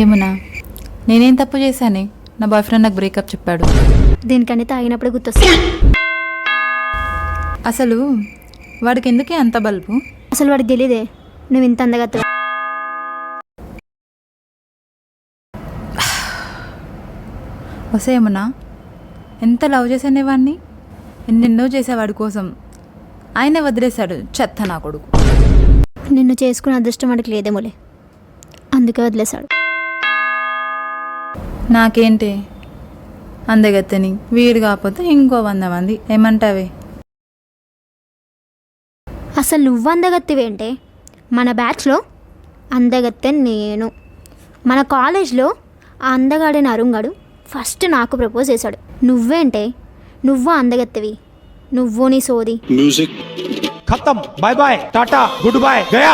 ఏమునా నేనేం తప్పు చేశానే? నా బాయ్ ఫ్రెండ్ నాకు బ్రేకప్ చెప్పాడు. దీనికని తాగినప్పుడు గుర్తొస్తుంది. అసలు వాడికి ఎందుకే అంత బల్బు? అసలు వాడికి తెలియదే నువ్వు ఇంత అందగత్తు. వసే ఏమునా ఎంత లవ్ చేశానే వాడిని, ఎన్నెన్నో చేసేవాడి కోసం. ఆయనే వదిలేశాడు, చెత్త నా కొడుకు. నిన్ను చేసుకునే అదృష్టం వాడికి లేదేమోలే, అందుకే వదిలేశాడు. నాకేంటి అందగత్తెని, వీడు కాకపోతే ఇంకో 100 మంది. ఏమంటావే? అసలు నువ్వు అందగత్తివేంటే? మన బ్యాచ్లో అందగత్తె నేను. మన కాలేజ్లో ఆ అందగాడైన అరుంగాడు ఫస్ట్ నాకు ప్రపోజ్ చేశాడు. నువ్వేంటే? నువ్వు అందగత్తెవి, నువ్వు నీ సోది. म्यूजिक खत्म, बाय बाय, टाटा, गुड बाय, गया।